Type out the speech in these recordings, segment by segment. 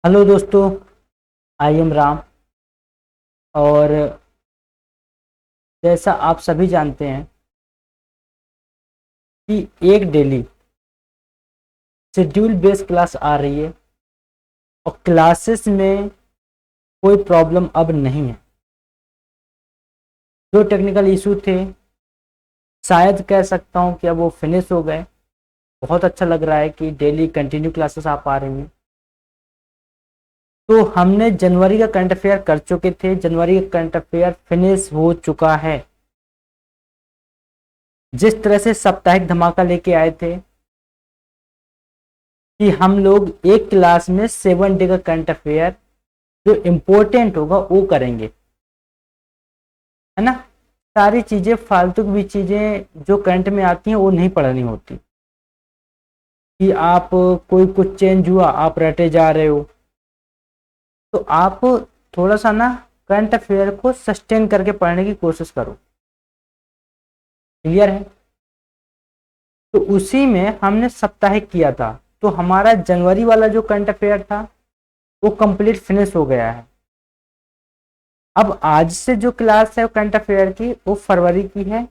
Hello दोस्तों, I am Ram. और जैसा आप सभी जानते हैं कि एक डेली शेड्यूल बेस्ड क्लास आ रही है और क्लासेस में कोई प्रॉब्लम अब नहीं है। जो टेक्निकल इशू थे शायद कह सकता हूं कि अब वो फिनिश हो गए। बहुत अच्छा लग रहा है कि डेली कंटिन्यू क्लासेस आ पा रही हैं। तो हमने जनवरी का करंट अफेयर कर चुके थे। जनवरी का करंट अफेयर फिनिश हो चुका है। जिस तरह से साप्ताहिक धमाका लेके आए थे कि हम लोग एक क्लास में 7 डे का करंट अफेयर जो इम्पोर्टेंट होगा वो करेंगे, है ना। सारी चीजें फालतू की भी चीजें जो करंट में आती हैं वो नहीं पढ़नी होती कि आप कोई कुछ चेंज हुआ आप रटे जा रहे हो। तो आप थोड़ा सा ना करंट अफेयर को सस्टेन करके पढ़ने की कोशिश करो। क्लियर है। तो उसी में हमने साप्ताहिक किया था। तो हमारा जनवरी वाला जो करंट अफेयर था वो कंप्लीट फिनिश हो गया है। अब आज से जो क्लास है करंट अफेयर की वो फरवरी की है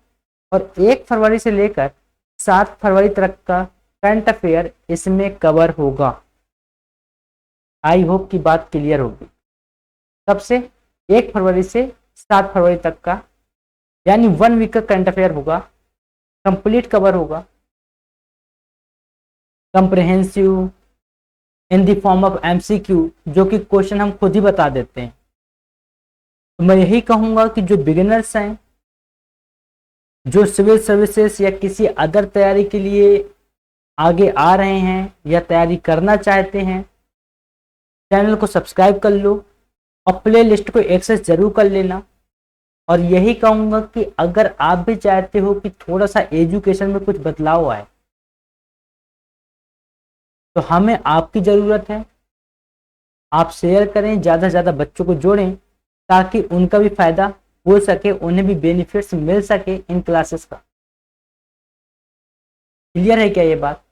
और 1 फरवरी से लेकर 7 फरवरी तक का करंट अफेयर इसमें कवर होगा। आई होप की बात क्लियर होगी। तब से 1 फरवरी से 7 फरवरी तक का यानी 1 वीक का करंट अफेयर होगा, कंप्लीट कवर होगा, comprehensive in the form of MCQ, जो कि क्वेश्चन हम खुद ही बता देते हैं। तो मैं यही कहूंगा कि जो बिगिनर्स हैं, जो सिविल सर्विसेज या किसी अदर तैयारी के लिए आगे आ रहे हैं या तैयारी करना चाहते हैं, चैनल को सब्सक्राइब कर लो और प्ले लिस्ट को एक्सेस जरूर कर लेना। और यही कहूंगा कि अगर आप भी चाहते हो कि थोड़ा सा एजुकेशन में कुछ बदलाव आए तो हमें आपकी ज़रूरत है। आप शेयर करें, ज़्यादा से ज़्यादा बच्चों को जोड़ें ताकि उनका भी फायदा हो सके, उन्हें भी बेनिफिट्स मिल सके इन क्लासेस का। क्लियर है क्या ये बात।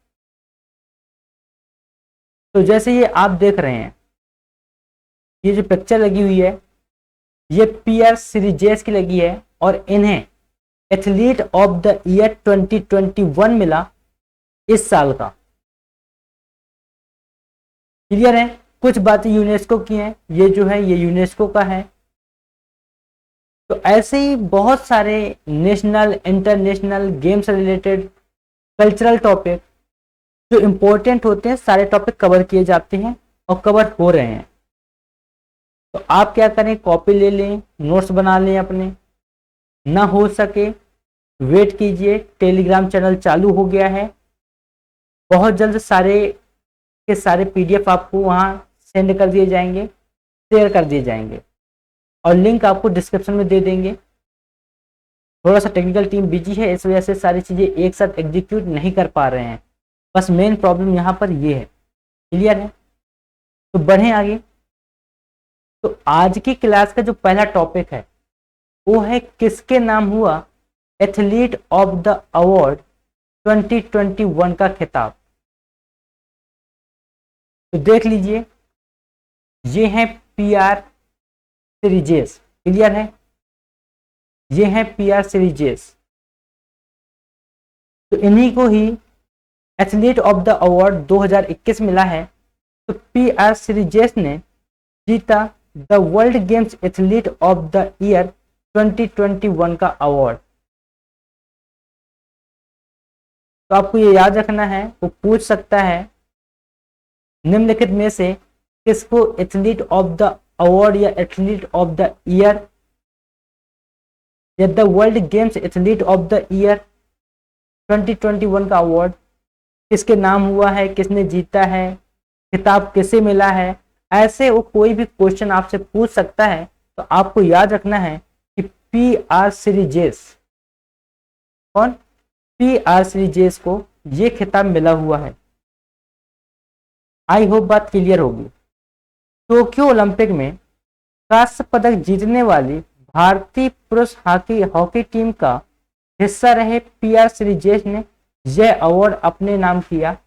तो जैसे ये आप देख रहे हैं, ये जो पिक्चर लगी हुई है ये पीआर सीरीजेस की लगी है और इन्हें एथलीट ऑफ द ईयर 2021 मिला इस साल का। क्लियर है। कुछ बातें यूनेस्को की हैं, ये जो है ये यूनेस्को का है। तो ऐसे ही बहुत सारे national international games related cultural topic जो इंपॉर्टेंट होते हैं सारे टॉपिक कवर किए जाते हैं और कवर हो रहे हैं। तो आप क्या करें, कॉपी ले लें, नोट्स बना लें अपने। ना हो सके वेट कीजिए, टेलीग्राम चैनल चालू हो गया है। बहुत जल्द सारे के सारे पीडीएफ आपको वहां सेंड कर दिए जाएंगे, शेयर कर दिए जाएंगे और लिंक आपको डिस्क्रिप्शन में दे देंगे। थोड़ा सा टेक्निकल टीम बिजी है, इस वजह से सारी चीज़ें एक साथ एग्जीक्यूट नहीं कर पा रहे हैं। बस मेन प्रॉब्लम यहाँ पर ये है। क्लियर है। तो बढ़ें आगे। तो आज की क्लास का जो पहला टॉपिक है वो है किसके नाम हुआ एथलीट ऑफ द अवार्ड 2021 का खिताब। तो देख लीजिए, ये है पीआर सीरीजेस। क्लियर है। ये है पीआर सीरीजेस। तो इन्हीं को ही एथलीट ऑफ द अवार्ड 2021 मिला है। तो पीआर सीरीजेस ने जीता the world games athlete of the year 2021 का अवार्ड। तो आपको ये याद रखना है, वो पूछ सकता है निम्नलिखित में से किसको एथलीट ऑफ द अवार्ड या एथलीट ऑफ द ईयर या the world games athlete of the year 2021 का अवार्ड किसके नाम हुआ है, किसने जीता है, खिताब किसे मिला है। ऐसे वो कोई भी क्वेश्चन आपसे पूछ सकता है। तो आपको याद रखना है कि पीआर सीरीजेस, कौन, पीआर सीरीजेस को ये खिताब मिला हुआ है। आई होप बात क्लियर होगी। टोक्यो ओलंपिक में कांस्य पदक जीतने वाली भारतीय पुरुष हॉकी टीम का हिस्सा रहे पीआर सीरीजेस ने यह अवार्ड अपने नाम किया।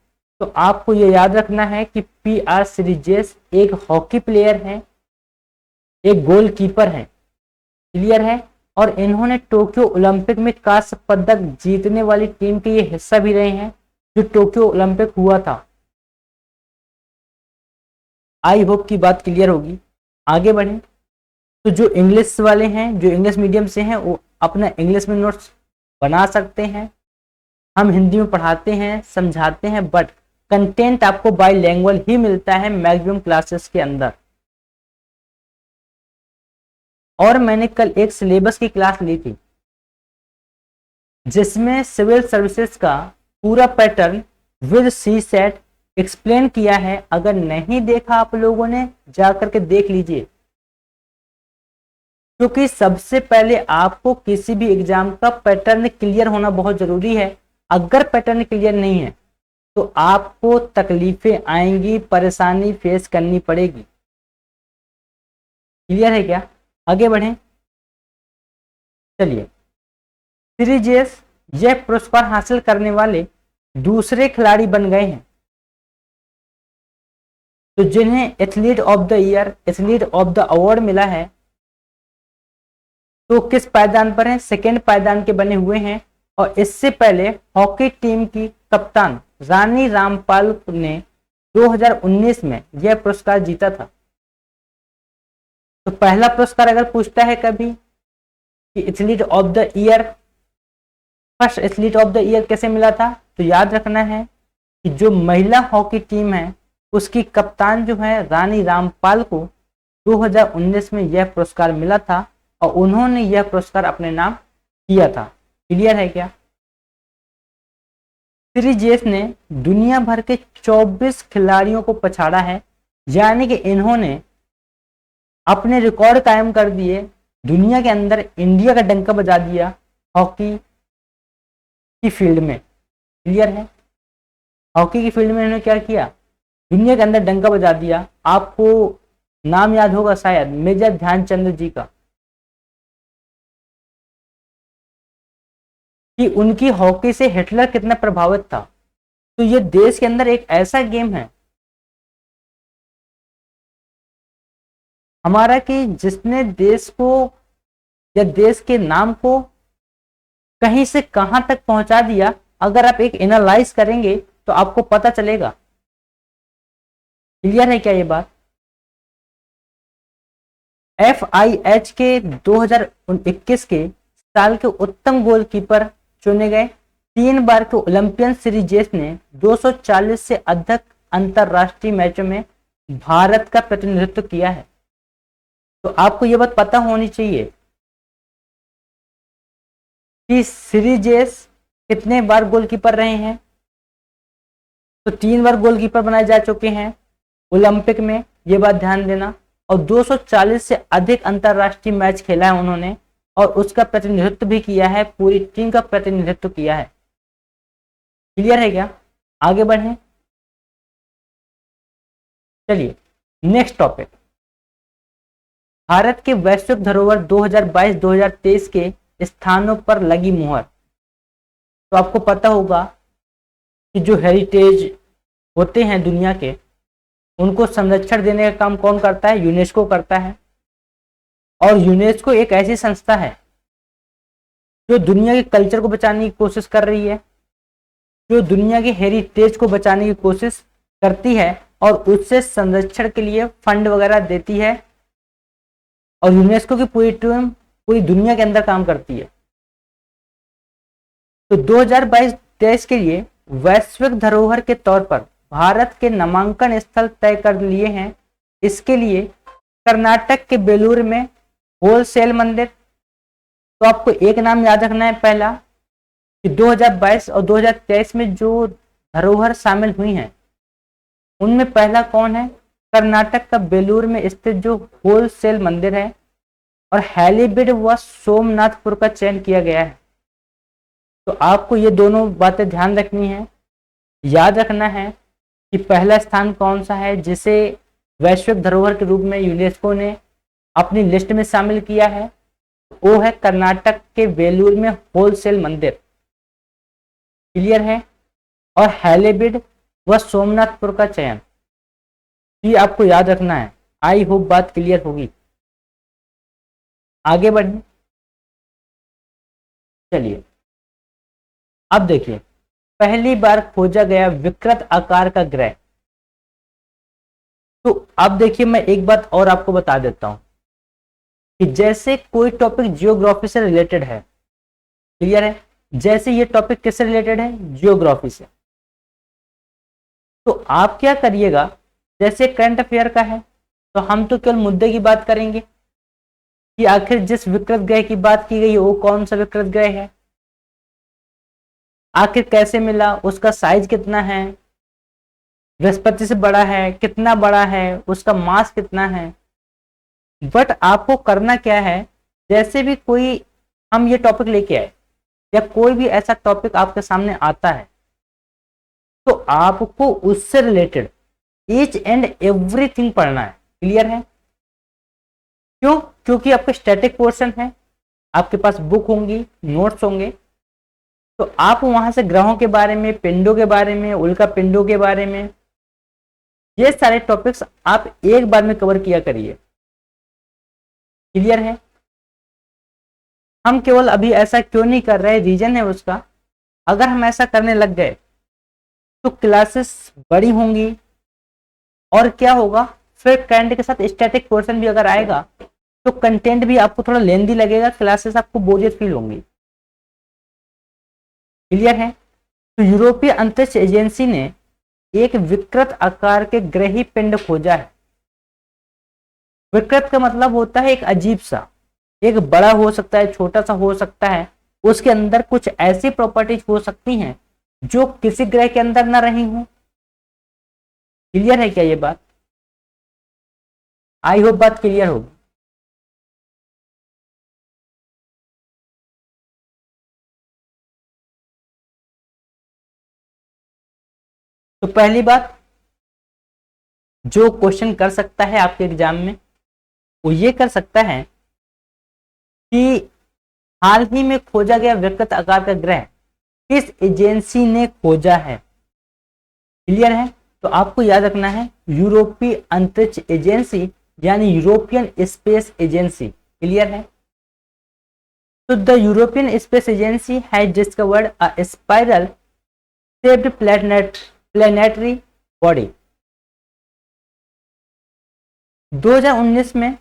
तो आपको ये याद रखना है कि PR श्रीजेश एक हॉकी प्लेयर है, एक गोलकीपर है, क्लियर है। और इन्होंने टोक्यो ओलंपिक में कांस्य पदक जीतने वाली टीम के ये हिस्सा भी रहे हैं जो टोक्यो ओलंपिक हुआ था। आई होप की बात क्लियर होगी। आगे बढ़े तो जो इंग्लिश वाले हैं, जो इंग्लिश मीडियम से हैं, वो अपना इंग्लिश में नोट्स बना सकते हैं। हम हिंदी में पढ़ाते हैं, समझाते हैं, बट कंटेंट आपको बाइलैंग्वेज ही मिलता है मैक्सिमम क्लासेस के अंदर। और मैंने कल एक सिलेबस की क्लास ली थी जिसमें सिविल सर्विसेज का पूरा pattern with CSAT explain किया है। अगर नहीं देखा आप लोगों ने, जाकर के देख लीजिए, क्योंकि सबसे पहले आपको किसी भी एग्जाम का पैटर्न क्लियर होना बहुत जरूरी है। अगर पैटर्न क्लियर नहीं है तो आपको तकलीफें आएंगी, परेशानी फेस करनी पड़ेगी। क्लियर है क्या? आगे बढ़ें। चलिए, श्रीजेश यह पुरस्कार हासिल करने वाले दूसरे खिलाड़ी बन गए हैं तो जिन्हें athlete of the year, athlete of the award मिला है। तो किस पायदान पर हैं? सेकेंड पायदान के बने हुए हैं। और इससे पहले हॉकी टीम की कप्तान रानी रामपाल ने 2019 में यह पुरस्कार जीता था। तो पहला पुरस्कार अगर पूछता है कभी कि athlete of the year, first athlete of the year कैसे मिला था, तो याद रखना है कि जो महिला हॉकी टीम है उसकी कप्तान जो है रानी रामपाल को 2019 में यह पुरस्कार मिला था और उन्होंने यह पुरस्कार अपने नाम किया था। क्लियर है क्या? श्रीजेश ने दुनिया भर के 24 खिलाड़ियों को पछाड़ा है, यानी कि इन्होंने अपने रिकॉर्ड कायम कर दिए। दुनिया के अंदर इंडिया का डंका बजा दिया हॉकी की फील्ड में। क्लियर है? हॉकी की फील्ड में इन्होंने क्या किया? दुनिया के अंदर डंका बजा दिया। आपको नाम याद होगा शायद मेजर ध्यानचंद जी का, कि उनकी हॉकी से हिटलर कितना प्रभावित था। तो ये देश के अंदर एक ऐसा गेम है हमारा कि जिसने देश को या देश के नाम को कहीं से कहां तक पहुंचा दिया। अगर आप एक एनालाइज करेंगे तो आपको पता चलेगा। क्लियर है क्या ये बात? FIH के 2021 के साल के उत्तम गोलकीपर चुने गए। 3 बार के ओलंपियन श्रीजेश ने 240 से अधिक अंतरराष्ट्रीय मैचों में भारत का प्रतिनिधित्व किया है। तो आपको यह बात पता होनी चाहिए कि श्रीजेश कितने बार गोलकीपर रहे हैं। तो 3 बार गोलकीपर बनाए जा चुके हैं ओलंपिक में, ये बात ध्यान देना। और 240 से अधिक अंतरराष्ट्रीय मैच खेला है उन्होंने और उसका प्रतिनिधित्व भी किया है, पूरी टीम का प्रतिनिधित्व किया है। क्लियर है क्या? आगे बढ़ें। चलिए नेक्स्ट टॉपिक, भारत के वैश्विक धरोहर 2022-2023 के स्थानों पर लगी मुहर। तो आपको पता होगा कि जो हेरिटेज होते हैं दुनिया के, उनको संरक्षण देने का काम कौन करता है? यूनेस्को करता है। और यूनेस्को एक ऐसी संस्था है जो दुनिया के कल्चर को बचाने की कोशिश कर रही है, जो दुनिया के हेरिटेज को बचाने की कोशिश करती है और उससे संरक्षण के लिए फंड वगैरह देती है। और यूनेस्को की पूरी टीम पूरी दुनिया के अंदर काम करती है। तो 2022-23 के लिए वैश्विक धरोहर के तौर पर भारत के नामांकन स्थल तय कर लिए हैं। इसके लिए कर्नाटक के बेलूर में होलसेल मंदिर। तो आपको एक नाम याद रखना है पहला, कि 2022 और 2023 में जो धरोहर शामिल हुई हैं उनमें पहला कौन है? कर्नाटक का बेलूर में स्थित जो होलसेल मंदिर है। और हैलीबिड व सोमनाथपुर का चयन किया गया है। तो आपको ये दोनों बातें ध्यान रखनी है, याद रखना है कि पहला स्थान कौन सा है जिसे वैश्विक धरोहर के रूप में यूनेस्को ने अपनी लिस्ट में शामिल किया है। वो है कर्नाटक के वेलूर में होलसेल मंदिर। क्लियर है? और हैलीबिड व सोमनाथपुर का चयन। ये आपको याद रखना है। आई होप बात क्लियर होगी। आगे बढ़े, चलिए अब देखिए, पहली बार खोजा गया विकृत आकार का ग्रह। तो अब देखिए, मैं एक बात और आपको बता देता हूं कि जैसे कोई टॉपिक जियोग्राफी से रिलेटेड है, क्लियर है, जैसे ये टॉपिक किससे रिलेटेड है, जियोग्राफी से, तो आप क्या करिएगा, जैसे करंट अफेयर का है तो हम तो केवल मुद्दे की बात करेंगे कि आखिर जिस विकृत ग्रह की बात की गई है वो कौन सा विकृत ग्रह है, आखिर कैसे मिला, उसका साइज कितना है, बृहस्पति से बड़ा है, कितना बड़ा है, उसका मास कितना है। बट आपको करना क्या है, जैसे भी कोई हम ये टॉपिक लेके आए या कोई भी ऐसा टॉपिक आपके सामने आता है तो आपको उससे रिलेटेड ईच एंड एवरीथिंग पढ़ना है। क्लियर है? क्यों? क्योंकि आपका स्टैटिक पोर्शन है, आपके पास बुक होंगी, नोट्स होंगे, तो आप वहां से ग्रहों के बारे में, पिंडों के बारे में, उल्का पिंडों के बारे में, ये सारे टॉपिक्स आप एक बार में कवर किया करिए। क्लियर है? हम केवल अभी ऐसा क्यों नहीं कर रहे, रीजन है उसका, अगर हम ऐसा करने लग गए तो क्लासेस बड़ी होंगी और क्या होगा, फिर करंट के साथ स्टैटिक पोर्शन भी अगर आएगा तो कंटेंट भी आपको थोड़ा लेंदी लगेगा, क्लासेस आपको बोरियत फील होंगी। क्लियर है? तो यूरोपीय अंतरिक्ष एजेंसी ने एक विकृत आकार के ग्रही पिंड खोजा है। विकृत का मतलब होता है एक अजीब सा, एक बड़ा हो सकता है, छोटा सा हो सकता है, उसके अंदर कुछ ऐसी प्रॉपर्टीज हो सकती हैं जो किसी ग्रह के अंदर ना रही हो। क्लियर है क्या ये बात? आई होप बात क्लियर होगी। तो पहली बात जो क्वेश्चन कर सकता है आपके एग्जाम में वो ये कर सकता है कि हाल ही में खोजा गया विकृत आकार का ग्रह किस एजेंसी ने खोजा है। क्लियर है? तो आपको याद रखना है यूरोपीय अंतरिक्ष एजेंसी यानी यूरोपियन स्पेस एजेंसी। क्लियर है? तो the European space agency has discovered a spiral shaped planetary body. 2019 में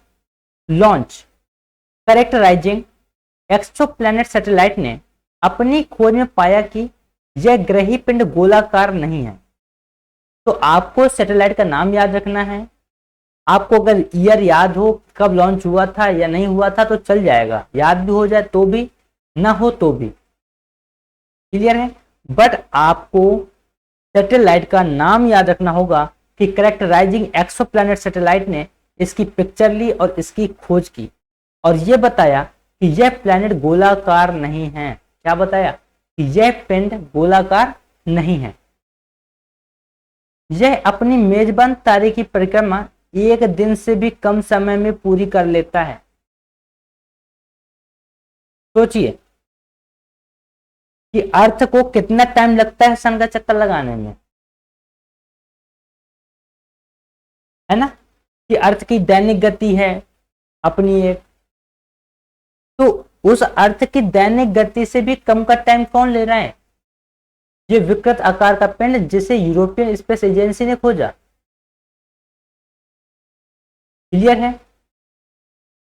लॉन्च कैरेक्टराइजिंग एक्सोप्लैनेट सैटेलाइट ने अपनी खोज में पाया कि यह ग्रही पिंड गोलाकार नहीं है। तो आपको सैटेलाइट का नाम याद रखना है, आपको अगर ईयर याद हो कब लॉन्च हुआ था या नहीं हुआ था तो चल जाएगा, याद भी हो जाए तो भी, ना हो तो भी। क्लियर है? बट आपको सैटेलाइट का नाम याद रखना होगा कि कैरेक्टराइजिंग एक्सोप्लैनेट सैटेलाइट ने इसकी पिक्चर ली और इसकी खोज की और यह बताया कि यह प्लैनेट गोलाकार नहीं है। क्या बताया? कि यह पिंड गोलाकार नहीं है। यह अपनी मेजबान तारे की परिक्रमा एक दिन से भी कम समय में पूरी कर लेता है। सोचिए कि अर्थ को कितना टाइम लगता है सन का चक्कर लगाने में, है ना? कि अर्थ की दैनिक गति है अपनी एक, तो उस अर्थ की दैनिक गति से भी कम का टाइम कौन ले रहा है? ये विकृत आकार का पिंड जिसे यूरोपियन स्पेस एजेंसी ने खोजा। क्लियर है?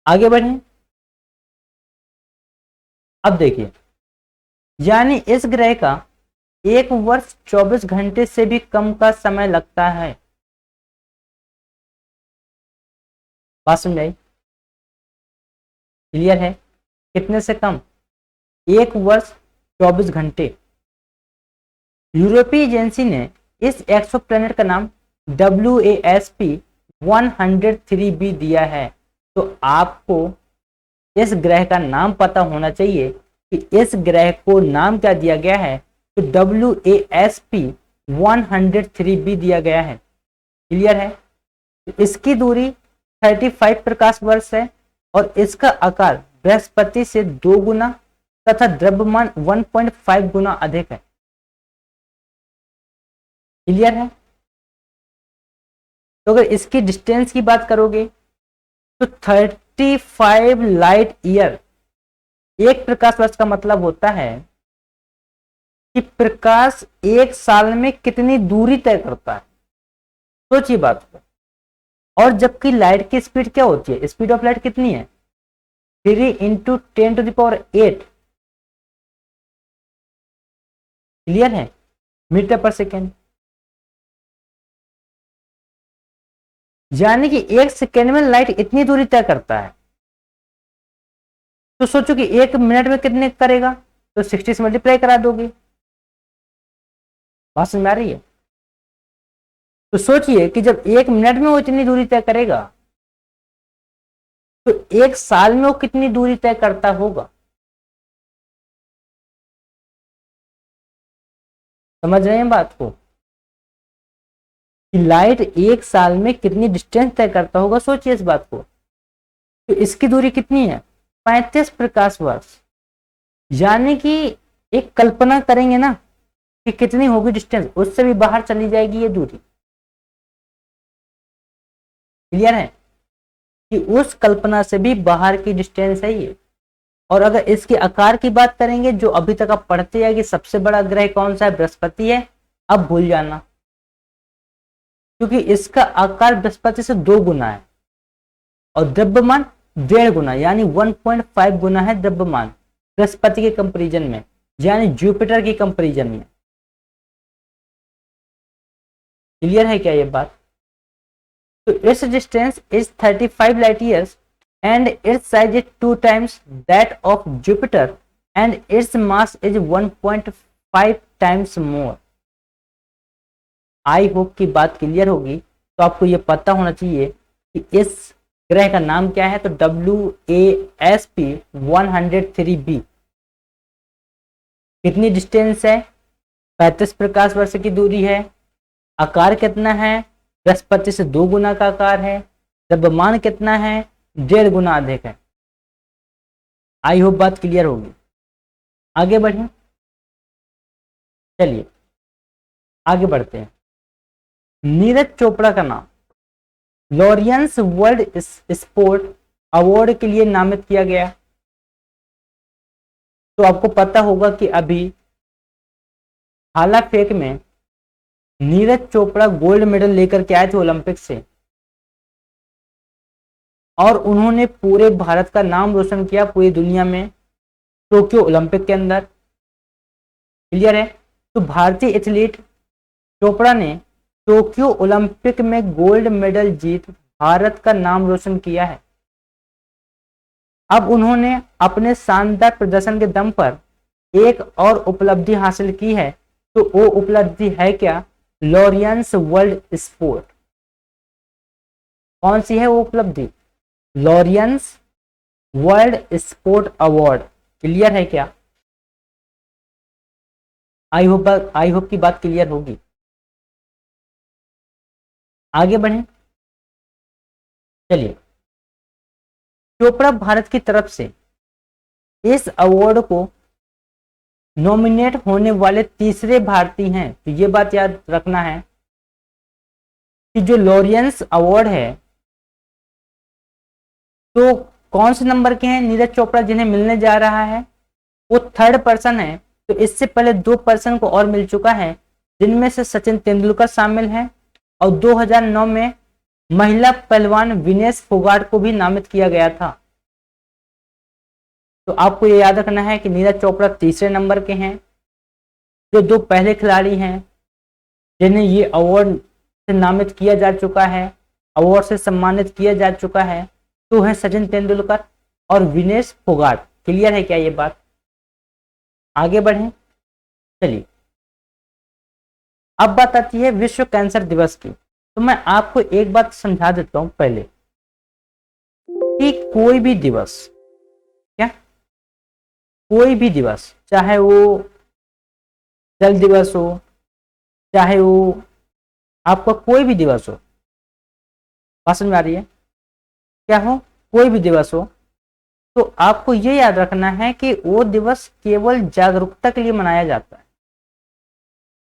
आगे बढ़ें। अब देखिए, यानी इस ग्रह का 1 वर्ष 24 घंटे से भी कम का समय लगता है। बात समझाई? क्लियर है? कितने से कम? 1 वर्ष 24 घंटे। यूरोपीय एजेंसी ने इस एक्सोप्लैनेट का नाम WASP-103b दिया है। तो आपको इस ग्रह का नाम पता होना चाहिए कि इस ग्रह को नाम क्या दिया गया है, तो WASP-103b दिया गया है। क्लियर है? इसकी दूरी 35 प्रकाश वर्ष है और इसका आकार बृहस्पति से 2 गुना तथा द्रव्यमान 1.5 गुना अधिक है। क्लियर है? तो अगर इसकी डिस्टेंस की बात करोगे तो 35 लाइट ईयर, एक प्रकाश वर्ष का मतलब होता है कि प्रकाश एक साल में कितनी दूरी तय करता है, सोचिए बात को। और जबकि लाइट की स्पीड क्या होती है, स्पीड ऑफ लाइट कितनी है, 3 × 10⁸। क्लियर है? मीटर पर सेकेंड। यानी कि एक सेकेंड में लाइट इतनी दूरी तय करता है। तो सोचो कि एक मिनट में कितने करेगा, तो 60 से मल्टीप्लाई करा दोगे। बात समझ में आ रही है? तो सोचिए कि जब एक मिनट में वो इतनी दूरी तय करेगा तो एक साल में वो कितनी दूरी तय करता होगा। समझ रहे हैं बात को, कि लाइट एक साल में कितनी डिस्टेंस तय करता होगा, सोचिए इस बात को। तो इसकी दूरी कितनी है, 35 प्रकाश वर्ष। यानी कि एक कल्पना करेंगे ना कि कितनी होगी डिस्टेंस, उससे भी बाहर चली जाएगी ये दूरी। क्लियर है? कि उस कल्पना से भी बाहर की डिस्टेंस है ये। और अगर इसके आकार की बात करेंगे, जो अभी तक आप पढ़ते हैं कि सबसे बड़ा ग्रह कौन सा है, बृहस्पति है, अब भूल जाना, क्योंकि इसका आकार बृहस्पति से 2 गुना है और द्रव्यमान 1.5 गुना, यानी 1.5 गुना है द्रव्यमान बृहस्पति के कंपैरिजन में, यानी जुपिटर की कंपैरिजन में। क्लियर है क्या ये बात? तो it's distance is 35 light years and its size is 2 times that of Jupiter and its mass is 1.5 times more। I hope की बात क्लियर होगी। तो आपको ये पता होना चाहिए कि इस ग्रह का नाम क्या है, तो WASP-103b। कितनी डिस्टेंस है, 35 प्रकाश वर्ष की दूरी है। आकार कितना है, बृहस्पति से 2 गुना का आकार है। द्रव्यमान कितना है, 1.5 गुना अधिक है। आई होप बात क्लियर होगी। आगे बढ़े, चलिए आगे बढ़ते हैं। नीरज चोपड़ा का नाम लॉरियंस वर्ल्ड स्पोर्ट अवार्ड के लिए नामित किया गया। तो आपको पता होगा कि अभी भाला फेंक में नीरज चोपड़ा गोल्ड मेडल लेकर के आए थे ओलंपिक से, और उन्होंने पूरे भारत का नाम रोशन किया पूरी दुनिया में टोक्यो ओलंपिक के अंदर। क्लियर है? तो भारतीय एथलीट चोपड़ा ने टोक्यो ओलंपिक में गोल्ड मेडल जीत भारत का नाम रोशन किया है। अब उन्होंने अपने शानदार प्रदर्शन के दम पर एक और उपलब्धि हासिल की है। तो वो उपलब्धि है क्या, लॉरियंस वर्ल्ड स्पोर्ट। कौन सी है वो उपलब्धि, Laureus world sport award. Clear है क्या? आई होप की बात क्लियर होगी। आगे बढ़े, चलिए। चोपड़ा भारत की तरफ से इस अवार्ड को नॉमिनेट होने वाले तीसरे भारतीय हैं। तो ये बात याद रखना है कि जो लॉरियंस अवार्ड है, तो कौन से नंबर के हैं नीरज चोपड़ा जिन्हें मिलने जा रहा है, वो 3rd पर्सन है। तो इससे पहले 2 पर्सन को और मिल चुका है, जिनमें से सचिन तेंदुलकर शामिल है, और 2009 में महिला पहलवान विनेश फोगाट को भी नामित किया गया था। तो आपको ये याद रखना है कि नीरज चोपड़ा तीसरे नंबर के हैं। जो 2 पहले खिलाड़ी हैं जिन्हें ये अवार्ड से नामित किया जा चुका है, अवार्ड से सम्मानित किया जा चुका है, तो है सचिन तेंदुलकर और विनेश फोगाट। क्लियर है क्या ये बात? आगे बढ़ें, चलिए। अब बात आती है विश्व कैंसर दिवस की। तो मैं आपको एक बात समझा देता हूं पहले, कि कोई भी दिवस, क्या कोई भी दिवस, चाहे वो जल दिवस हो, चाहे वो आपका कोई भी दिवस हो, बात समझ में आ रही है, क्या हो, कोई भी दिवस हो, तो आपको ये याद रखना है कि वो दिवस केवल जागरूकता के लिए मनाया जाता है।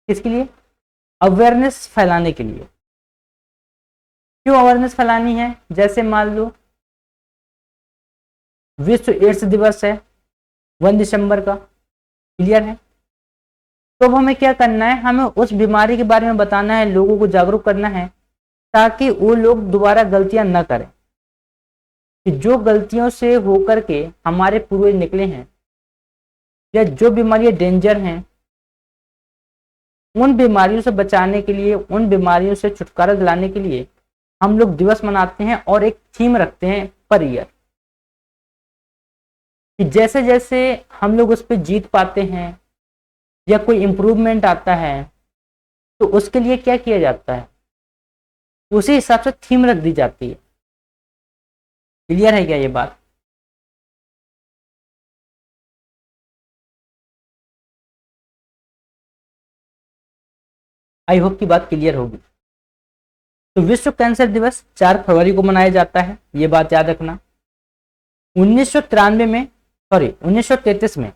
किसके लिए? अवेयरनेस फैलाने के लिए। क्यों अवेयरनेस फैलानी है? जैसे मान लो विश्व एड्स दिवस है 1 दिसंबर का, क्लियर है? तो अब हमें क्या करना है, हमें उस बीमारी के बारे में बताना है, लोगों को जागरूक करना है, ताकि वो लोग दोबारा गलतियां न करें। कि जो गलतियों से होकर के हमारे पूर्वज निकले हैं, या जो बीमारियां डेंजर हैं, उन बीमारियों से बचाने के लिए, उन बीमारियों से छुटकारा दिलाने के लिए हम लोग दिवस मनाते हैं और एक थीम रखते हैं पर ईयर। कि जैसे जैसे हम लोग उस पर जीत पाते हैं या कोई इंप्रूवमेंट आता है, तो उसके लिए क्या किया जाता है, उसी हिसाब से थीम रख दी जाती है। क्लियर है क्या ये बात? आई होप की बात क्लियर होगी। तो विश्व कैंसर दिवस 4 फरवरी को मनाया जाता है, ये बात याद रखना। 1933 में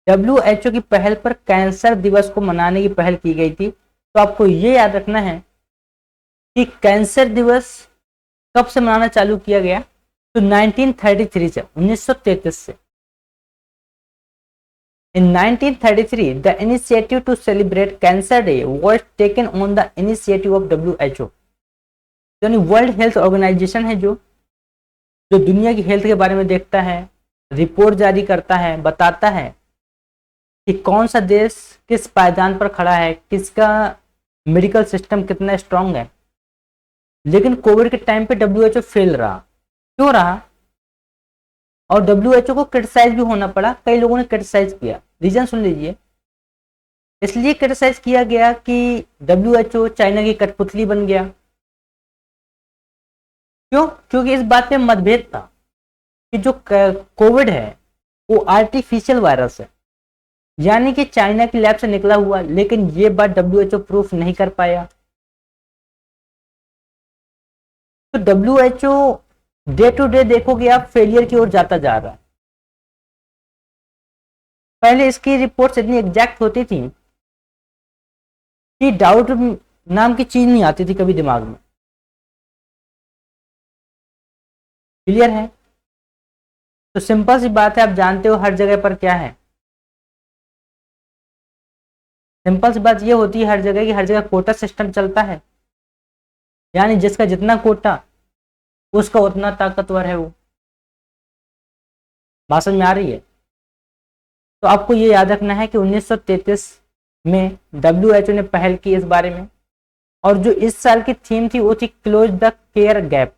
WHO की पहल पर कैंसर दिवस को मनाने की पहल की गई थी। तो आपको ये याद रखना है कि कैंसर दिवस कब से मनाना चालू किया गया, तो 1933 से, 1933 से। In 1933, the initiative to celebrate Cancer Day was taken on the initiative of WHO। यानी वर्ल्ड हेल्थ ऑर्गेनाइजेशन है जो दुनिया की हेल्थ के बारे में देखता है, रिपोर्ट जारी करता है, बताता है कि कौन सा देश किस पायदान पर खड़ा है, किसका मेडिकल सिस्टम कितना स्ट्रांग है। लेकिन कोविड के टाइम पे WHO फेल रहा। क्यों रहा? और WHO को क्रिटिसाइज भी होना पड़ा, कई लोगों ने क्रिटिसाइज किया। रीजन सुन लीजिए। इसलिए क्रिटिसाइज किया गया कि WHO चाइना की कठपुतली बन गया। क्यों? क्योंकि इस बात में मतभेद था कि जो कोविड है वो आर्टिफिशियल वायरस है, यानी कि चाइना की लैब से निकला हुआ। लेकिन ये बात WHO प्रूफ नहीं कर पाया। तो WHO डे टू डे देखोगे आप फेलियर की ओर जाता जा रहा है। पहले इसकी रिपोर्ट्स इतनी एग्जैक्ट होती थी कि डाउट नाम की चीज नहीं आती थी कभी दिमाग में। क्लियर है? तो सिंपल सी बात है, आप जानते हो हर जगह पर क्या है। सिंपल सी बात ये होती है हर जगह की, हर जगह कोटा सिस्टम चलता है, यानी जिसका जितना कोटा उसका उतना ताकतवर है वो। बात समझ में आ रही है? तो आपको ये याद रखना है कि 1933 में WHO ने पहल की इस बारे में, और जो इस साल की थीम थी वो थी क्लोज द केयर गैप।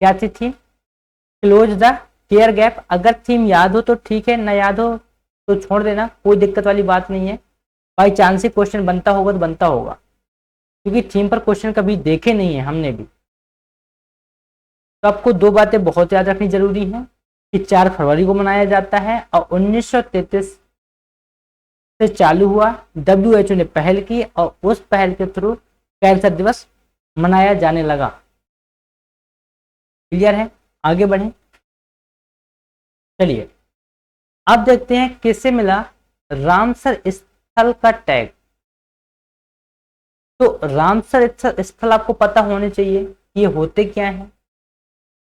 क्या थी? Close the care gap. अगर थीम याद हो तो ठीक है, ना याद हो तो छोड़ देना, कोई दिक्कत वाली बात नहीं है। बाई चांस ही क्वेश्चन बनता होगा तो बनता होगा, क्योंकि थीम पर क्वेश्चन कभी देखे नहीं है हमने भी। तो आपको 2 बातें बहुत याद रखनी जरूरी है कि 4 फरवरी को मनाया जाता है और 1933 से चालू हुआ, WHO ने पहल की और उस पहल के थ्रू कैंसर दिवस मनाया जाने लगा। क्लियर है? आगे बढ़े। चलिए अब देखते हैं किससे मिला रामसर स्थल का टैग। तो रामसर स्थल आपको पता होने चाहिए ये होते क्या है।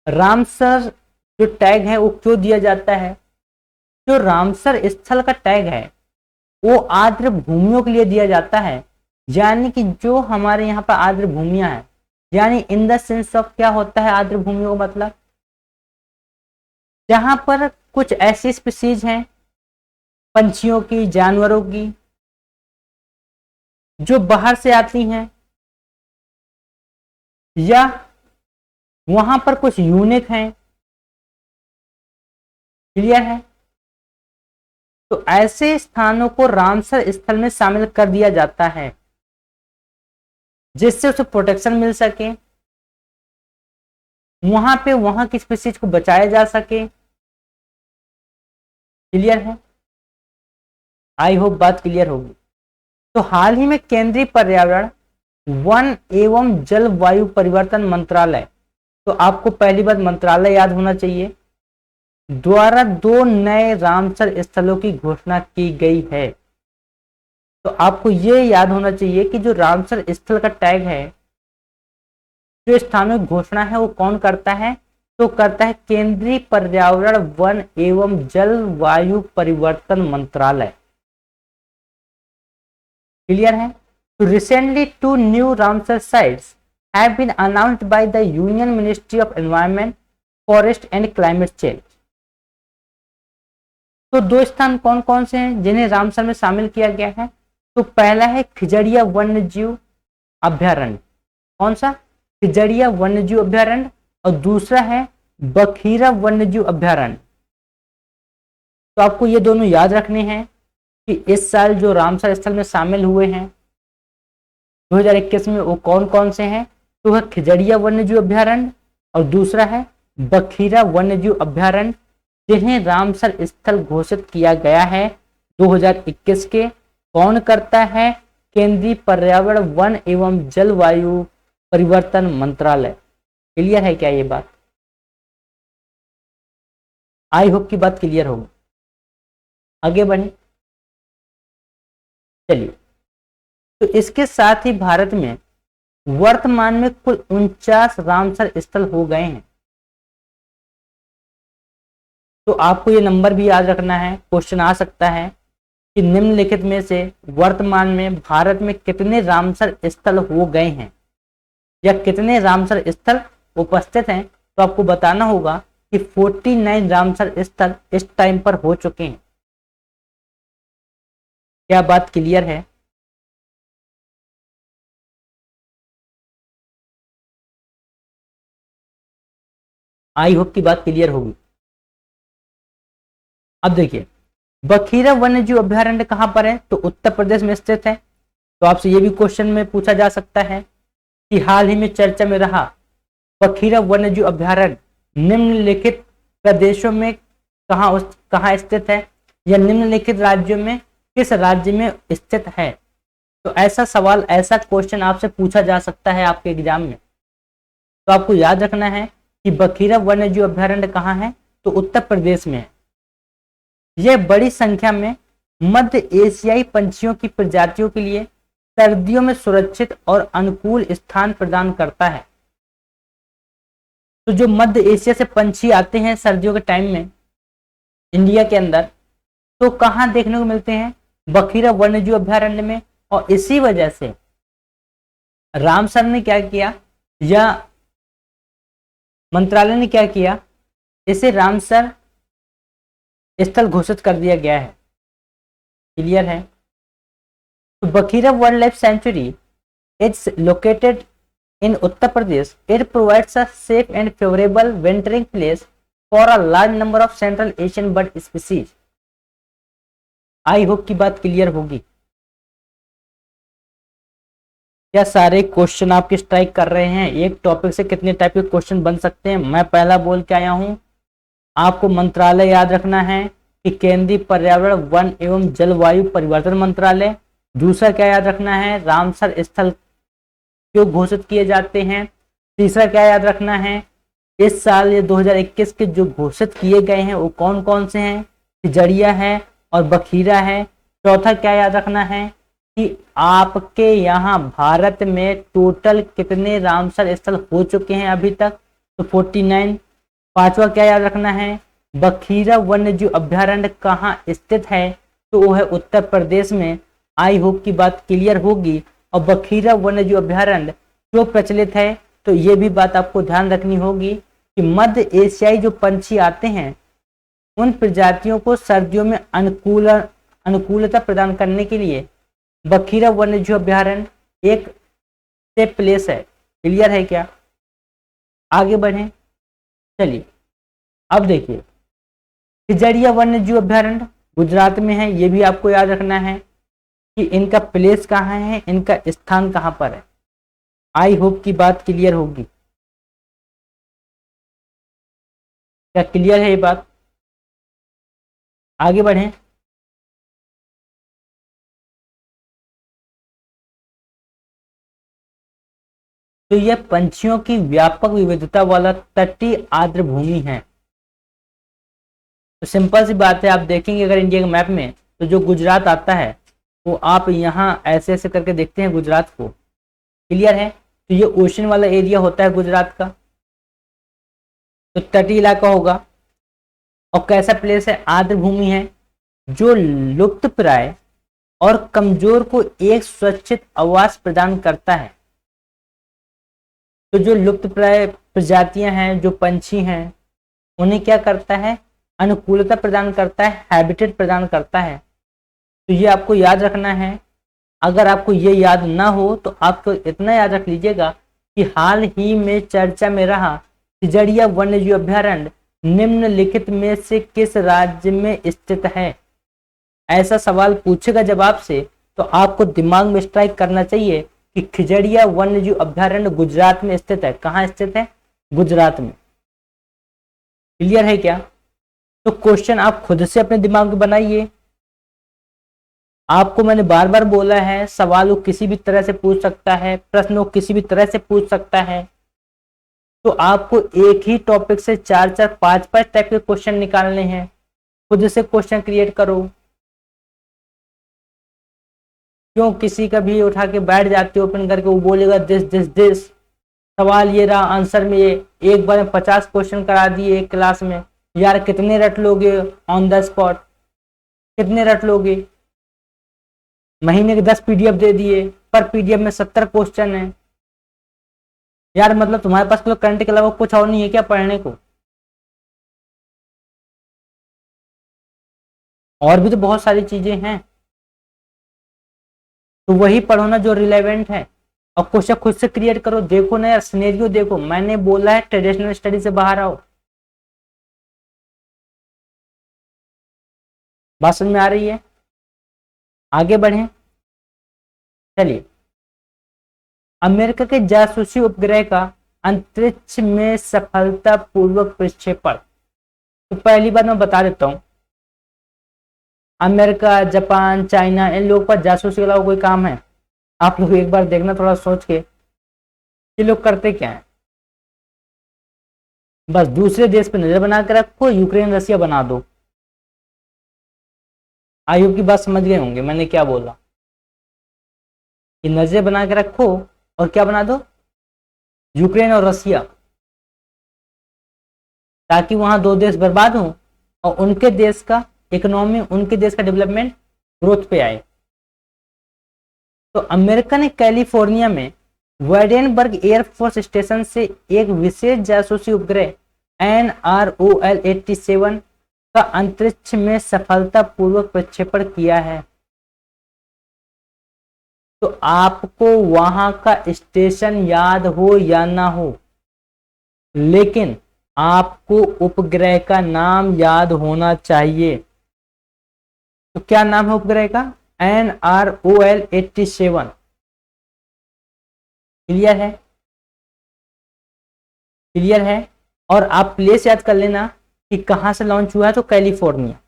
रामसर जो टैग है वो क्यों दिया जाता है? जो रामसर स्थल का टैग है वो आर्द्र भूमियों के लिए दिया जाता है, यानी कि जो हमारे यहाँ पर आर्द्र भूमियां हैं, यानी इन द सेंस ऑफ क्या होता है आर्द्र भूमियों का मतलब, जहां पर कुछ ऐसी स्पीसीज हैं पंछियों की, जानवरों की, जो बाहर से आती हैं, या वहां पर कुछ यूनिक हैं। क्लियर है? तो ऐसे स्थानों को रामसर स्थल में शामिल कर दिया जाता है जिससे उसे प्रोटेक्शन मिल सके, वहां पे वहां की स्पीसीज को बचाया जा सके। क्लियर है? आई होप बात क्लियर होगी। तो हाल ही में केंद्रीय पर्यावरण, वन एवं जलवायु परिवर्तन मंत्रालय, तो आपको पहली बात मंत्रालय याद होना चाहिए, द्वारा 2 नए रामसर स्थलों की घोषणा की गई है। तो आपको ये याद होना चाहिए कि जो रामसर स्थल का टैग है, जो स्थानों की घोषणा है, वो कौन करता है? तो करता है केंद्रीय पर्यावरण, वन एवं जलवायु परिवर्तन मंत्रालय। क्लियर है? तो recently 2 new Ramsar sites have been announced by the union ministry of environment, forest and climate change. तो 2 स्थान कौन कौन से हैं जिन्हें रामसर में शामिल किया गया है? तो पहला है खिजड़िया वन्यजीव अभ्यारण्य। कौन सा? खिजड़िया वन्यजीव अभ्यारण्य। और दूसरा है बखीरा वन्यजीव अभ्यारण्य। तो आपको ये दोनों याद रखने हैं कि इस साल जो रामसर स्थल में शामिल हुए हैं 2021 में, वो कौन कौन से हैं? तो है खिजड़िया वन्यजीव अभ्यारण्य और दूसरा है बखीरा वन्यजीव अभ्यारण्य, जिन्हें रामसर स्थल घोषित किया गया है 2021 के। कौन करता है? केंद्रीय पर्यावरण, वन एवं जलवायु परिवर्तन मंत्रालय। क्लियर है क्या ये बात? आई होप की बात क्लियर होगी। आगे बढ़े, चलिए। तो इसके साथ ही भारत में वर्तमान में कुल 49 रामसर स्थल हो गए हैं। तो आपको ये नंबर भी याद रखना है, क्वेश्चन आ सकता है कि निम्नलिखित में से वर्तमान में भारत में कितने रामसर स्थल हो गए हैं या कितने रामसर स्थल उपस्थित हैं। तो आपको बताना होगा कि 49 रामसर स्थल इस टाइम पर हो चुके हैं। क्या बात क्लियर है? आई होप की बात क्लियर होगी। अब देखिए, बखीरा वन्यजीव अभ्यारण्य कहां पर है? तो उत्तर प्रदेश में स्थित है। तो आपसे यह भी क्वेश्चन में पूछा जा सकता है कि हाल ही में चर्चा में रहा बखीरा वन्यजीव अभ्यारण्य निम्नलिखित प्रदेशों में कहां स्थित है या निम्नलिखित राज्यों में किस राज्य में स्थित है। तो ऐसा सवाल, ऐसा क्वेश्चन आपसे पूछा जा सकता है आपके एग्जाम में। तो आपको याद रखना है कि बखीरा वन्यजीव अभ्यारण्य कहाँ है? तो उत्तर प्रदेश में है। यह बड़ी संख्या में मध्य एशियाई पंछियों की प्रजातियों के लिए सर्दियों में सुरक्षित और अनुकूल स्थान प्रदान करता है। तो जो मध्य एशिया से पंछी आते हैं सर्दियों के टाइम में इंडिया के अंदर, तो कहां देखने को मिलते हैं? बखीरा वन्यजीव अभ्यारण्य में। और इसी वजह से रामसर ने क्या किया या मंत्रालय ने क्या किया, इसे रामसर स्थल घोषित कर दिया गया है। क्लियर है? तो Bakhira wild life sanctuary it's located in Uttar Pradesh. It provides a safe and favorable wintering place for a large number of Central Asian bird species. I hope की बात क्लियर होगी। क्या सारे क्वेश्चन आपके स्ट्राइक कर रहे हैं? एक टॉपिक से कितने टाइप के क्वेश्चन बन सकते हैं मैं पहला बोल के आया हूं। आपको मंत्रालय याद रखना है कि केंद्रीय पर्यावरण, वन एवं जलवायु परिवर्तन मंत्रालय। दूसरा क्या याद रखना है? रामसर स्थल क्यों घोषित किए जाते हैं। तीसरा क्या याद रखना है? इस साल ये 2021 के जो घोषित किए गए हैं वो कौन कौन से हैं? खिजड़िया है और बखीरा है। चौथा क्या याद रखना है कि आपके यहाँ भारत में टोटल कितने रामसर स्थल हो चुके हैं अभी तक? तो 49। पांचवा क्या याद रखना है? बखीरा वन्यजीव अभ्यारण्य कहाँ स्थित है? तो वो है उत्तर प्रदेश में। आई होप की बात क्लियर होगी। और बखीरा वन्यजीव अभ्यारण्य क्यों प्रचलित है? तो ये भी बात आपको ध्यान रखनी होगी कि मध्य एशियाई जो पंछी आते हैं उन प्रजातियों को सर्दियों में अनुकूलता प्रदान करने के लिए बखीरा वन्यजीव अभ्यारण्य एक सेफ प्लेस है। क्लियर है क्या? आगे बढ़ें, चलिए। अब देखिए, खिजड़िया वन्यजीव अभ्यारण्य गुजरात में है। ये भी आपको याद रखना है कि इनका प्लेस कहाँ है, इनका स्थान कहाँ पर है। आई होप की बात क्लियर होगी। क्या क्लियर है ये बात? आगे बढ़ें। तो यह पंछियों की व्यापक विविधता वाला तटीय आर्द्र भूमि है। तो सिंपल सी बात है, आप देखेंगे अगर इंडिया के मैप में तो जो गुजरात आता है तो आप यहाँ ऐसे ऐसे करके देखते हैं गुजरात को, क्लियर है। तो ये ओशन वाला एरिया होता है गुजरात का, तो तटीय इलाका होगा। और कैसा प्लेस है, आर्द्र भूमि है जो लुप्त प्राय और कमजोर को एक सुरक्षित आवास प्रदान करता है। तो जो लुप्त प्राय प्रजातियां हैं, जो पंछी हैं, उन्हें क्या करता है, अनुकूलता प्रदान करता है, हैबिटेट प्रदान करता है। तो ये आपको याद रखना है। अगर आपको ये याद ना हो तो आपको इतना याद रख लीजिएगा कि हाल ही में चर्चा में रहा खिजड़िया वन्यजीव अभ्यारण्य निम्नलिखित में से किस राज्य में स्थित है। ऐसा सवाल पूछेगा जब आपसे, तो आपको दिमाग में स्ट्राइक करना चाहिए कि खिजड़िया वन्यजीव अभ्यारण्य गुजरात में स्थित है। कहाँ स्थित है, गुजरात में। क्लियर है क्या। तो क्वेश्चन आप खुद से अपने दिमाग में बनाइए। आपको मैंने बार बार बोला है, सवाल वो किसी भी तरह से पूछ सकता है, प्रश्न वो किसी भी तरह से पूछ सकता है। तो आपको एक ही टॉपिक से 4-4, 5-5 टाइप के क्वेश्चन निकालने हैं। खुद से क्वेश्चन क्रिएट करो। क्यों किसी का भी उठा के बैठ जाते हो ओपन करके, वो बोलेगा दिस दिस दिस, सवाल ये रहा, आंसर में ये, एक बार में 50 क्वेश्चन करा दिए एक क्लास में। यार कितने रट लोगे ऑन द स्पॉट, कितने रट लोगे। महीने के 10 पीडीएफ दे दिए, पर पीडीएफ में 70 क्वेश्चन है। यार मतलब तुम्हारे पास तो करंट के अलावा कुछ और नहीं है क्या पढ़ने को। और भी तो बहुत सारी चीजें हैं, तो वही पढ़ो ना जो रिलेवेंट है। और क्वेश्चन खुद से क्रिएट करो। देखो ना यार, सिनेरियो देखो। मैंने बोला है ट्रेडिशनल स्टडी से बाहर आओ। बात समझ में आ रही है। आगे बढ़े, चलिए। अमेरिका के जासूसी उपग्रह का अंतरिक्ष में सफलतापूर्वक प्रक्षेपण। तो पहली बात मैं बता देता हूं, अमेरिका, जापान, चाइना, इन लोगों पर जासूसी के अलावा कोई काम है। आप लोग एक बार देखना थोड़ा सोच के, ये लोग करते क्या है। बस दूसरे देश पे नजर बना के रखो, यूक्रेन रसिया बना दो। आयोग की बात समझ गए होंगे मैंने क्या बोला, कि नजर बना के रखो और क्या बना दो, यूक्रेन और रसिया, ताकि वहां दो देश बर्बाद हो और उनके देश का इकोनॉमी, उनके देश का डेवलपमेंट ग्रोथ पे आए। तो अमेरिका ने कैलिफोर्निया में वाइडेनबर्ग एयरफोर्स स्टेशन से एक विशेष जासूसी उपग्रह NROL-87 का अंतरिक्ष में सफलतापूर्वक प्रक्षेपण किया है। तो आपको वहां का स्टेशन याद हो या ना हो, लेकिन आपको उपग्रह का नाम याद होना चाहिए। तो क्या नाम है उपग्रह का, NROL-87। क्लियर है, क्लियर है। और आप प्लेस याद कर लेना कि कहां से लॉन्च हुआ है, तो कैलिफोर्निया।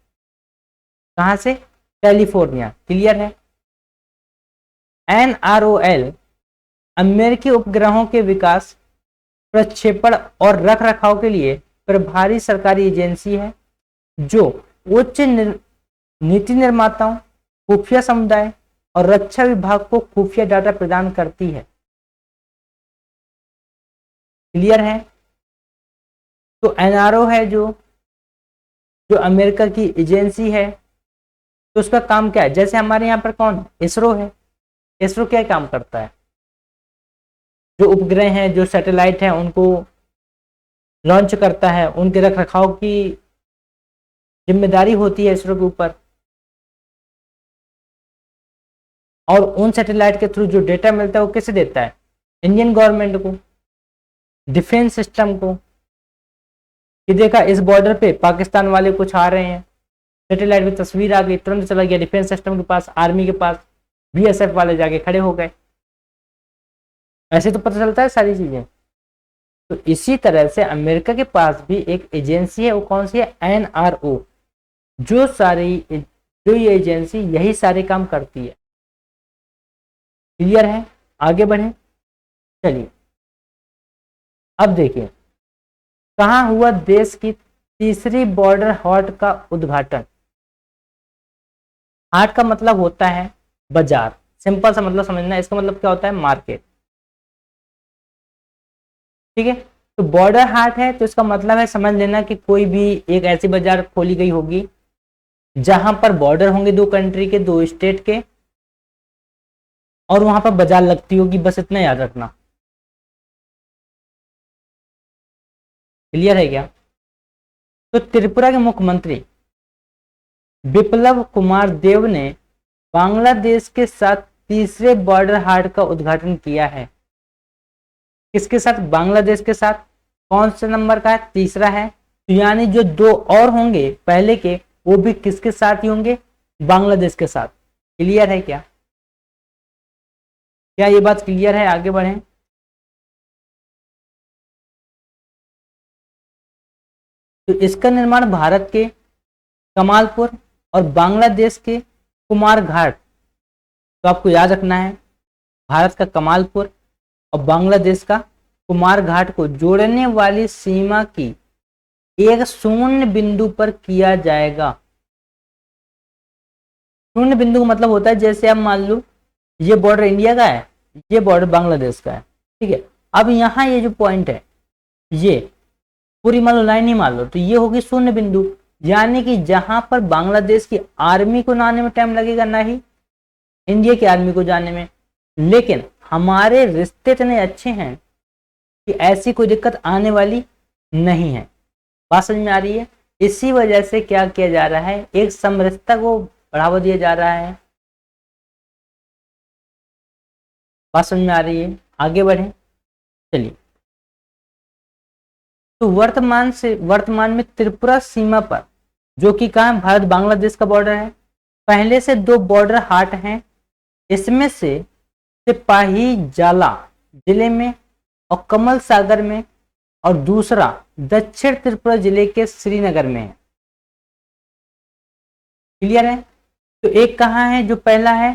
कहां से, कैलिफोर्निया। क्लियर है। NROL अमेरिकी उपग्रहों के विकास, प्रक्षेपण और रख रखाव के लिए प्रभारी सरकारी एजेंसी है, जो उच्च नीति निर्माताओं, खुफिया समुदाय और रक्षा विभाग को खुफिया डाटा प्रदान करती है। क्लियर है। तो एनआरओ है जो जो अमेरिका की एजेंसी है, तो उसका काम क्या है। जैसे हमारे यहाँ पर कौन, इसरो है। इसरो क्या काम करता है, जो उपग्रह हैं, जो सैटेलाइट हैं, उनको लॉन्च करता है, उनके रख रखाव की जिम्मेदारी होती है इसरो के ऊपर। और उन सैटेलाइट के थ्रू जो डेटा मिलता है वो किसे देता है, इंडियन गवर्नमेंट को, डिफेंस सिस्टम को। कि देखा इस बॉर्डर पे पाकिस्तान वाले कुछ आ रहे हैं, सैटेलाइट में तस्वीर आ गई, तुरंत चला गया डिफेंस सिस्टम के पास, आर्मी के पास, बीएसएफ वाले जाके खड़े हो गए। ऐसे तो पता चलता है सारी चीजें। तो इसी तरह से अमेरिका के पास भी एक एजेंसी है, वो कौन सी है, एनआरओ। जो ये एजेंसी यही सारे काम करती है। क्लियर है। आगे बढ़े, चलिए। अब देखिए, कहां हुआ देश की तीसरी बॉर्डर हाट का उद्घाटन। हाट का मतलब होता है बाजार, सिंपल सा मतलब समझना, इसका मतलब क्या होता है, मार्केट। ठीक है, तो बॉर्डर हाट है तो इसका मतलब है, समझ लेना कि कोई भी एक ऐसी बाजार खोली गई होगी जहां पर बॉर्डर होंगे दो कंट्री के, दो स्टेट के, और वहां पर बाजार लगती होगी, बस इतना याद रखना। क्लियर है क्या? तो त्रिपुरा के मुख्यमंत्री बिप्लब कुमार देव ने बांग्लादेश के साथ तीसरे बॉर्डर हाट का उद्घाटन किया है। किसके साथ? बांग्लादेश के साथ। कौन से नंबर का है? तीसरा है। तो यानी जो दो और होंगे पहले के, वो भी किसके साथ ही होंगे? बांग्लादेश के साथ। क्लियर है क्या? क्या ये बात क्लियर है? आगे बढ़ें। तो इसका निर्माण भारत के कमालपुर और बांग्लादेश के कुमार घाट, तो आपको याद रखना है, भारत का कमालपुर और बांग्लादेश का कुमार घाट को जोड़ने वाली सीमा की एक शून्य बिंदु पर किया जाएगा। शून्य बिंदु का मतलब होता है, जैसे आप मान लो ये बॉर्डर इंडिया का है, ये बॉर्डर बांग्लादेश का है, ठीक है। अब यहाँ ये जो पॉइंट है, ये पूरी मान लो लाइन ही मान लो, तो ये होगी शून्य बिंदु, यानी कि जहां पर बांग्लादेश की आर्मी को ना आने में टाइम लगेगा, ना ही इंडिया की आर्मी को जाने में, लेकिन हमारे रिश्ते इतने अच्छे हैं कि ऐसी कोई दिक्कत आने वाली नहीं है। बात समझ में आ रही है? इसी वजह से क्या किया जा रहा है, एक समरसता को बढ़ावा दिया जा रहा है। बात समझ में आ रही है? आगे बढ़े, चलिए। तो वर्तमान में त्रिपुरा सीमा पर, जो कि कहाँ है, भारत बांग्लादेश का बॉर्डर है, पहले से दो बॉर्डर हाट हैं। इसमें से सिपाही जाला जिले में और कमल सागर में, और दूसरा दक्षिण त्रिपुरा जिले के श्रीनगर में है। क्लियर है? तो एक कहाँ है, जो पहला है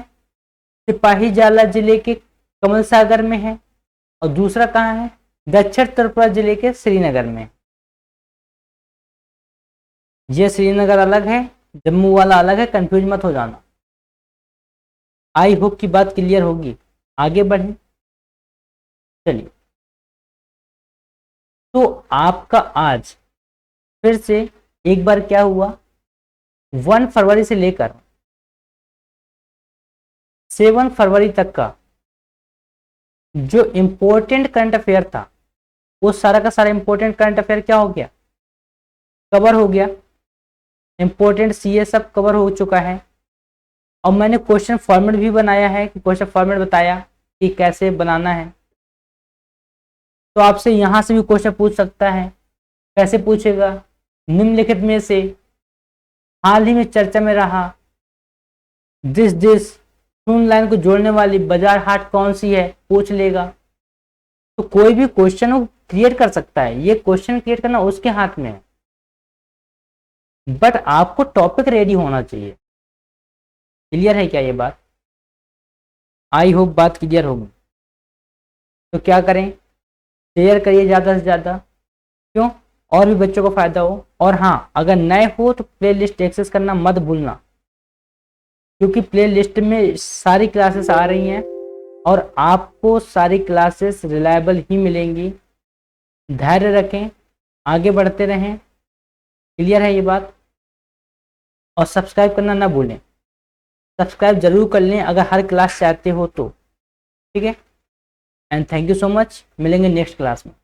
सिपाही जाला जिले के कमल सागर में है, और दूसरा कहाँ है, दक्षिण त्रिपुरा जिले के श्रीनगर में। ये श्रीनगर अलग है, जम्मू वाला अलग है, कंफ्यूज मत हो जाना। आई होप की बात क्लियर होगी। आगे बढ़े, चलिए। तो आपका आज फिर से एक बार क्या हुआ, 1 फरवरी से लेकर 7 फरवरी तक का जो इंपॉर्टेंट करंट अफेयर था, वो सारा का सारा इंपॉर्टेंट करंट अफेयर क्या हो गया, कवर हो गया। इंपॉर्टेंट सीए सब कवर हो चुका है। और मैंने क्वेश्चन फॉर्मेट भी बनाया है, कि क्वेश्चन फॉर्मेट बताया कि कैसे बनाना है। तो आपसे यहां से भी क्वेश्चन पूछ सकता है। कैसे पूछेगा? निम्नलिखित में से हाल ही में चर्चा में रहा दिस शून्य लाइन को जोड़ने वाली बाजार हाट कौन सी है, पूछ लेगा। तो कोई भी क्वेश्चन वो क्रिएट कर सकता है, ये क्वेश्चन क्रिएट करना उसके हाथ में है, बट आपको टॉपिक रेडी होना चाहिए। क्लियर है क्या ये बात? आई होप बात क्लियर होगी। तो क्या करें, शेयर करिए ज़्यादा से ज़्यादा, क्यों, और भी बच्चों को फायदा हो। और हाँ, अगर नए हो तो प्लेलिस्ट एक्सेस करना मत भूलना, क्योंकि प्लेलिस्ट में सारी क्लासेस आ रही हैं और आपको सारी क्लासेस रिलायबल ही मिलेंगी। धैर्य रखें, आगे बढ़ते रहें। क्लियर है ये बात? और सब्सक्राइब करना ना भूलें, सब्सक्राइब जरूर कर लें अगर हर क्लास चाहते हो तो। ठीक है, and thank you so much. मिलेंगे नेक्स्ट क्लास में।